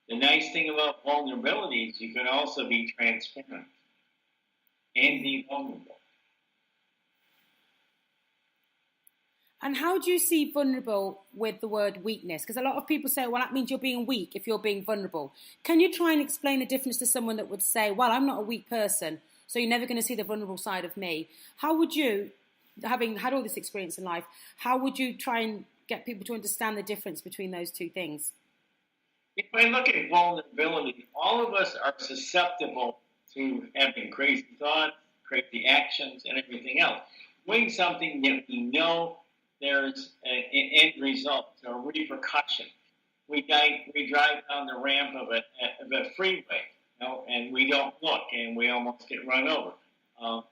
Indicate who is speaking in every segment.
Speaker 1: The nice thing about vulnerability is you can also be transparent and
Speaker 2: Yeah.
Speaker 1: be vulnerable.
Speaker 2: And how do you see vulnerable with the word weakness? Because a lot of people say, well, that means you're being weak if you're being vulnerable. Can you try and explain the difference to someone that would say, well, I'm not a weak person, so you're never going to see the vulnerable side of me? How would you, having had all this experience in life, how would you try and get people to understand the difference between those two things?
Speaker 1: If I look at vulnerability, all of us are susceptible to having crazy thoughts, crazy actions, and everything else. Doing something that we know there's an end result, a repercussion. We drive down the ramp of a freeway, and we don't look, and we almost get run over. Um,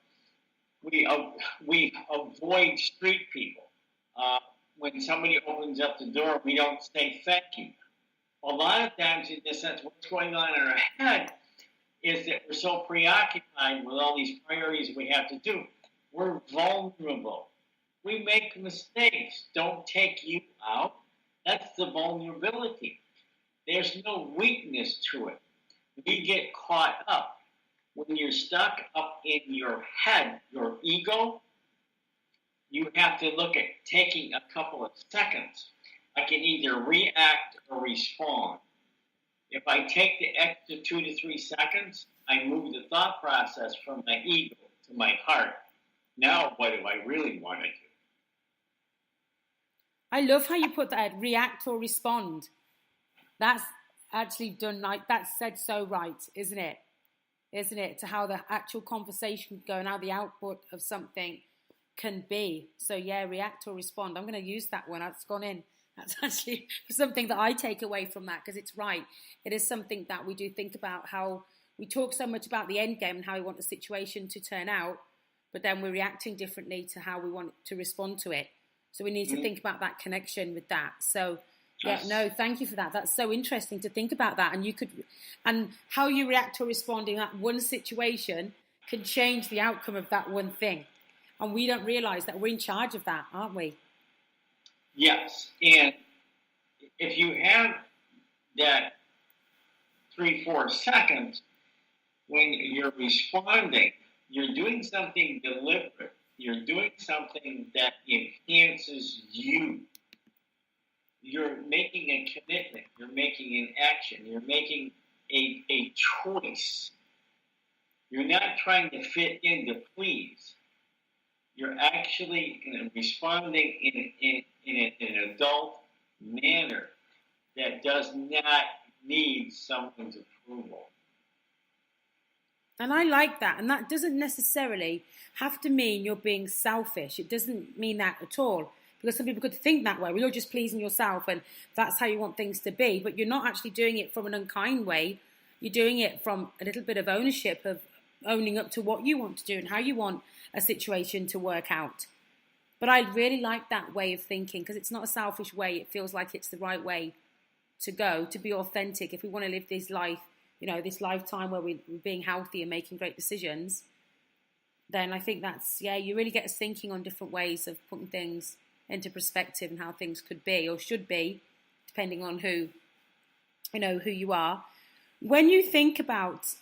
Speaker 1: we we avoid street people. Uh, when somebody opens up the door, we don't say thank you. A lot of times, in this sense, what's going on in our head is that we're so preoccupied with all these priorities we have to do. We're vulnerable. We make mistakes. Don't take you out. That's the vulnerability. There's no weakness to it. We get caught up. When you're stuck up in your head, your ego, you have to look at taking a couple of seconds. I can either react or respond. If I take the extra 2 to 3 seconds, I move the thought process from my ego to my heart. Now, what do I really want to do?
Speaker 2: I love how you put that, react or respond. That's actually done like that's said so right, isn't it? Isn't it? To how the actual conversation can go and how the output of something can be. So yeah, react or respond. I'm going to use that one. That's gone in. That's actually something that I take away from that because it's right. It is something that we do think about how we talk so much about the end game and how we want the situation to turn out, but then we're reacting differently to how we want to respond to it. So we need to think about that connection with that. So yeah,
Speaker 1: Yes.
Speaker 2: no, thank you for that. That's so interesting to think about that. And you could, and how you react or respond in that one situation can change the outcome of that one thing. And we don't realize that we're in charge of that, aren't we?
Speaker 1: Yes. And if you have that 3, 4 seconds when you're responding, you're doing something deliberate. You're doing something that enhances you. You're making a commitment. You're making an action. You're making a choice. You're not trying to fit in to please. You're actually responding in an adult manner that does not need someone's approval.
Speaker 2: And I like that. And that doesn't necessarily have to mean you're being selfish. It doesn't mean that at all. Because some people could think that way. Well, you're just pleasing yourself and that's how you want things to be. But you're not actually doing it from an unkind way. You're doing it from a little bit of ownership of owning up to what you want to do and how you want a situation to work out. But I really like that way of thinking because it's not a selfish way. It feels like it's the right way to go, to be authentic. If we want to live this life, this lifetime where we're being healthy and making great decisions, then I think that's, yeah, you really get us thinking on different ways of putting things into perspective and how things could be or should be, depending on who you are. When you think about,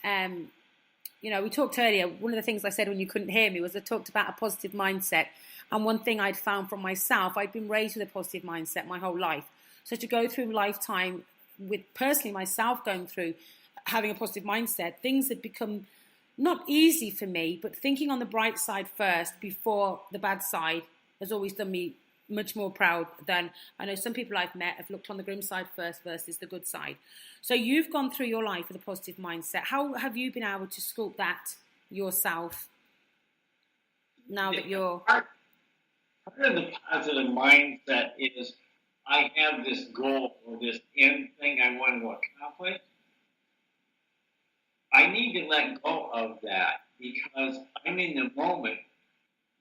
Speaker 2: we talked earlier, one of the things I said when you couldn't hear me was I talked about a positive mindset. And one thing I'd found from myself, I'd been raised with a positive mindset my whole life. So to go through lifetime with personally myself going through having a positive mindset, things had become not easy for me, but thinking on the bright side first before the bad side has always done me much more proud than I know some people I've met have looked on the grim side first versus the good side. So you've gone through your life with a positive mindset. How have you been able to sculpt that yourself now that you're...
Speaker 1: Part of the positive mindset is I have this goal or this end thing I want to accomplish. I need to let go of that because I'm in the moment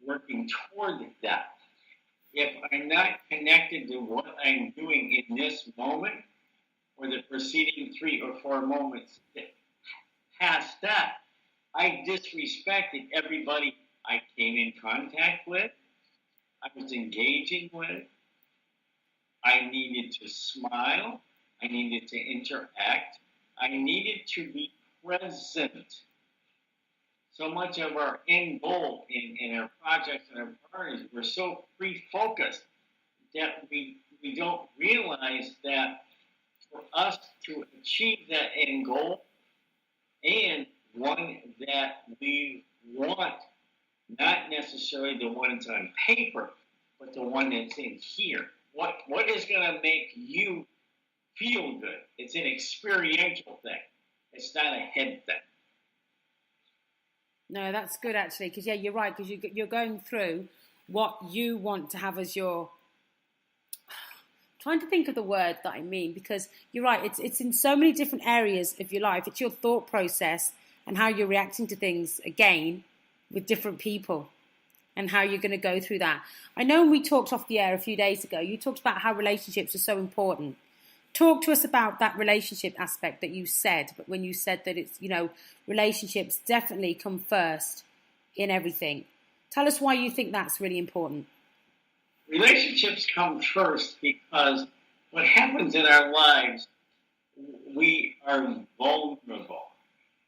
Speaker 1: working toward that. If I'm not connected to what I'm doing in this moment or the preceding 3 or 4 moments past that, I disrespected everybody I came in contact with, I was engaging with. I needed to smile. I needed to interact. I needed to be present. So much of our end goal in our projects and our priorities, we're so free-focused that we don't realize that for us to achieve that end goal and one that we want, not necessarily the one that's on paper, but the one that's in here. What is going to make you feel good? It's an experiential thing. It's not a head thing.
Speaker 2: No, that's good actually, because yeah, you're right, because you're going through what you want to have as your. Trying to think of the word that I mean, because you're right, it's in so many different areas of your life. It's your thought process and how you're reacting to things again with different people and how you're going to go through that. I know when we talked off the air a few days ago, you talked about how relationships are so important. Talk to us about that relationship aspect that you said, but when you said that it's, relationships definitely come first in everything. Tell us why you think that's really important.
Speaker 1: Relationships come first because what happens in our lives, we are vulnerable.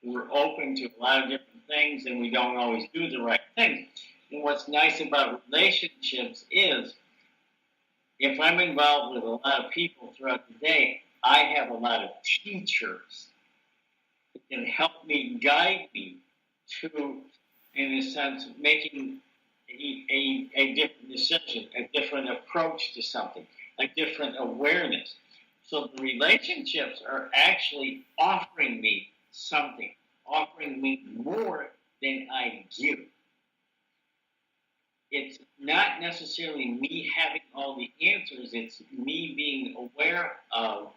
Speaker 1: We're open to a lot of different things and we don't always do the right thing. And what's nice about relationships is if I'm involved with a lot of people throughout the day, I have a lot of teachers that can help me, guide me to, in a sense, making a different decision, a different approach to something, a different awareness. So the relationships are actually offering me something, offering me more than I give. It's not necessarily me having all the answers, it's me being aware of,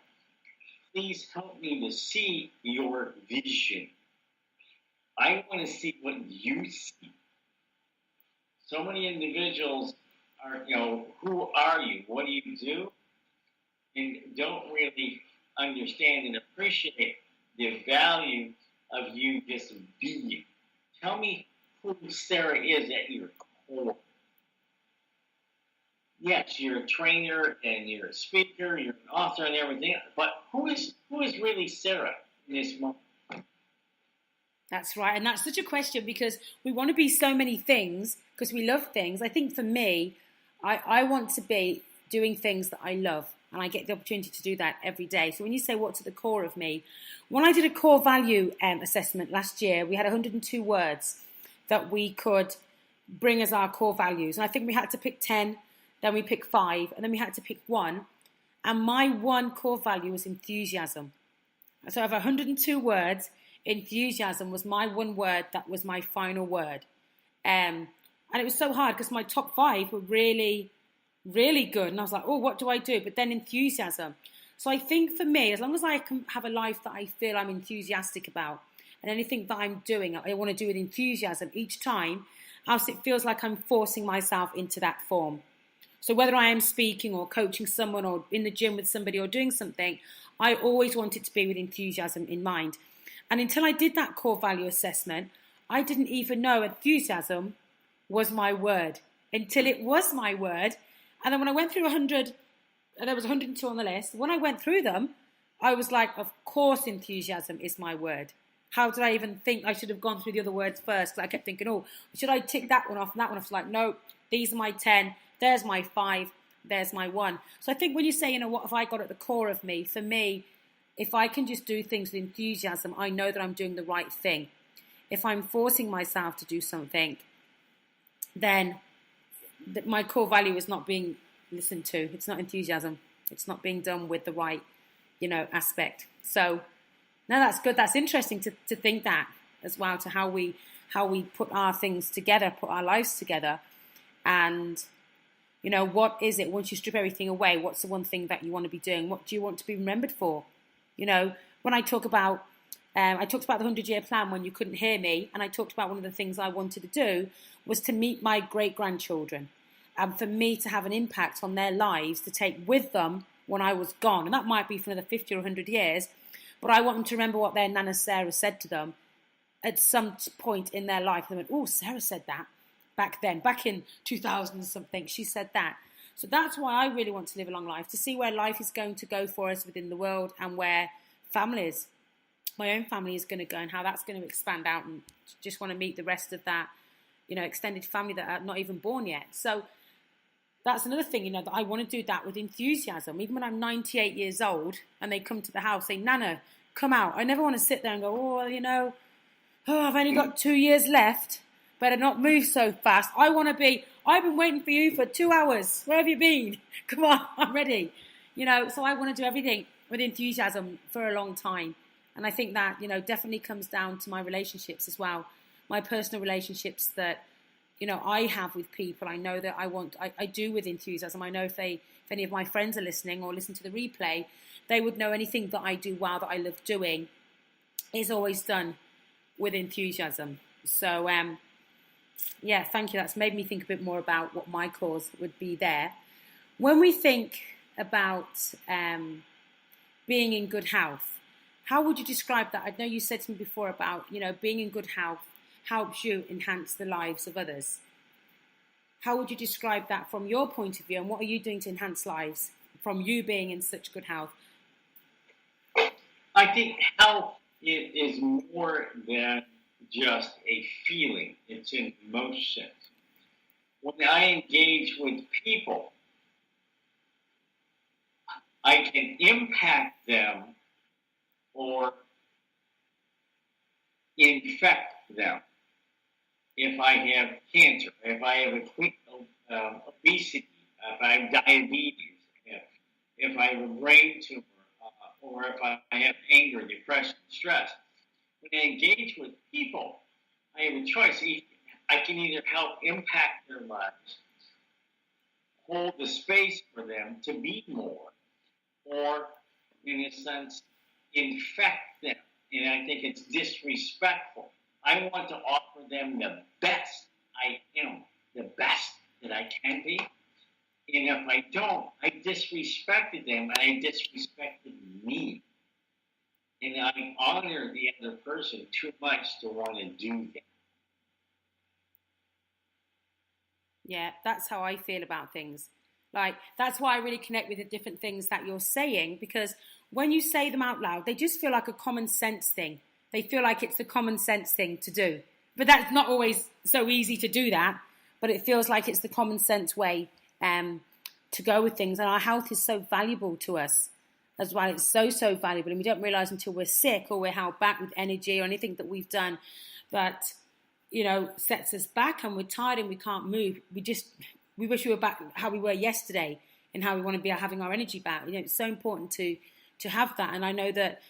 Speaker 1: please help me to see your vision. I want to see what you see. So many individuals are, who are you? What do you do? And don't really understand and appreciate the value of you just being. Tell me who Sarah is at your core. Yes, you're a trainer and you're a speaker, you're an author and everything, but who is really Sarah in this moment?
Speaker 2: That's right, and that's such a question because we want to be so many things because we love things. I think for me, I want to be doing things that I love, and I get the opportunity to do that every day. So when you say what's at the core of me, when I did a core value assessment last year, we had 102 words that we could bring as our core values, and I think we had to pick 10, then we picked 5, and then we had to pick 1, and my one core value was enthusiasm. So I have 102 words. Enthusiasm was my one word that was my final word. And it was so hard because my top 5 were really, really good. And I was like, oh, what do I do? But then enthusiasm. So I think for me, as long as I can have a life that I feel I'm enthusiastic about and anything that I'm doing, I want to do with enthusiasm each time, else it feels like I'm forcing myself into that form. So whether I am speaking or coaching someone or in the gym with somebody or doing something, I always want it to be with enthusiasm in mind. And until I did that core value assessment, I didn't even know enthusiasm was my word until it was my word. And then when I went through 100, and there was 102 on the list, when I went through them, I was like, of course enthusiasm is my word. How did I even think I should have gone through the other words first? Because I kept thinking, oh, should I tick that one off and that one off? Like, no, these are my 10, there's my 5, there's my 1. So I think when you say, what have I got at the core of me, for me, if I can just do things with enthusiasm, I know that I'm doing the right thing. If I'm forcing myself to do something, then my core value is not being listened to. It's not enthusiasm. It's not being done with the right, aspect. So, no, that's good. That's interesting to think that as well, to how we put our things together, put our lives together. And, what is it? Once you strip everything away, what's the one thing that you want to be doing? What do you want to be remembered for? When I talk about, I talked about the 100-year plan when you couldn't hear me, and I talked about one of the things I wanted to do was to meet my great-grandchildren, and for me to have an impact on their lives to take with them when I was gone. And that might be for another 50 or 100 years, but I want them to remember what their Nana Sarah said to them at some point in their life. They went, oh, Sarah said that back then, back in 2000 something, she said that. So that's why I really want to live a long life, to see where life is going to go for us within the world and where families, my own family is going to go and how that's going to expand out, and just want to meet the rest of that, extended family that are not even born yet. So that's another thing, that I want to do that with enthusiasm. Even when I'm 98 years old and they come to the house saying, Nana, come out. I never want to sit there and go, I've only got 2 years left. Better not move so fast. I've been waiting for you for 2 hours. Where have you been? Come on, I'm ready. So I want to do everything with enthusiasm for a long time. And I think that, definitely comes down to my relationships as well. My personal relationships that, I have with people. I know that I do with enthusiasm. I know if any of my friends are listening or listen to the replay, they would know anything that I do well, that I love doing, is always done with enthusiasm. So, thank you. That's made me think a bit more about what my cause would be there. When we think about being in good health, how would you describe that? I know you said to me before about, being in good health helps you enhance the lives of others. How would you describe that from your point of view, and what are you doing to enhance lives from you being in such good health?
Speaker 1: I think health is more than just a feeling. It's an emotion. When I engage with people, I can impact them or infect them. If I have cancer, if I have obesity, if I have diabetes, if I have a brain tumor, or if I have anger, depression, stress. When I engage with people, I have a choice. I can either help impact their lives, hold the space for them to be more, or, in a sense, infect them. And I think it's disrespectful. I want to offer them the best I am, the best that I can be. And if I don't, I disrespected them and I disrespected me. And I honor the other person too much to want to do that.
Speaker 2: Yeah, that's how I feel about things. Like, that's why I really connect with the different things that you're saying, because when you say them out loud, they just feel like a common sense thing. They feel like it's the common sense thing to do. But that's not always so easy to do that, but it feels like it's the common sense way to go with things. And our health is so valuable to us as well. It's so, so valuable. And we don't realize until we're sick or we're held back with energy or anything that we've done that, sets us back, and we're tired and we can't move. We wish we were back how we were yesterday and how we want to be having our energy back. It's so important to have that. And I know that,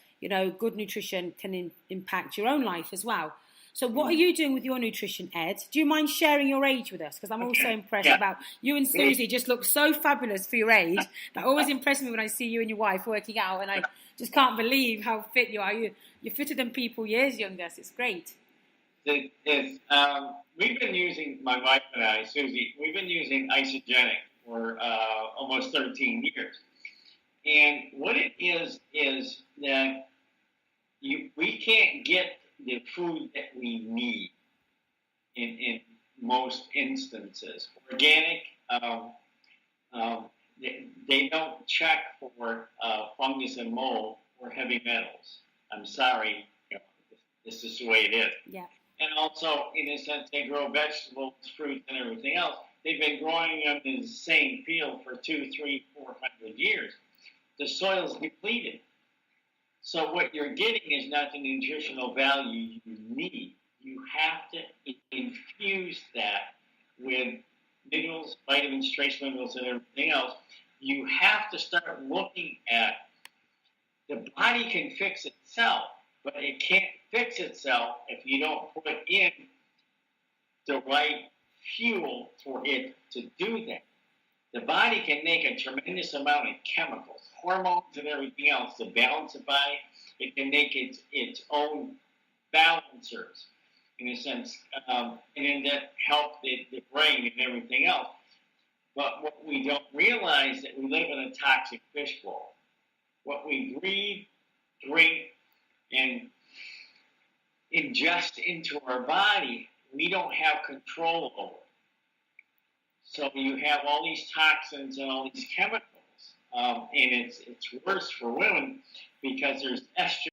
Speaker 2: good nutrition can impact your own life as well. So what are you doing with your nutrition, Ed? Do you mind sharing your age with us? Because I'm also impressed about you and Susie. Just look so fabulous for your age. That always impresses me when I see you and your wife working out, and I just can't believe how fit you are. You're fitter than people years younger. So it's great.
Speaker 1: We've been using, my wife and I, Susie, we've been using isogenic for almost 13 years. And what it is that we can't get the food that we need in most instances. Organic, they don't check for fungus and mold or heavy metals. I'm sorry, this is the way it is.
Speaker 2: Yeah.
Speaker 1: And also, in a sense, they grow vegetables, fruits, and everything else. They've been growing them in the same field for 200, 300, 400 years. The soil's depleted. So what you're getting is not the nutritional value you need. You have to infuse that with minerals, vitamins, trace minerals, and everything else. You have to start looking at the body can fix itself, but it can't fix itself if you don't put in the right fuel for it to do that. The body can make a tremendous amount of chemicals, hormones, and everything else to balance the body. It can make its own balancers, in a sense, and then that help the brain and everything else. But what we don't realize is that we live in a toxic fishbowl. What we breathe, drink, and ingest into our body, we don't have control over. So you have all these toxins and all these chemicals, and it's worse for women because there's estrogen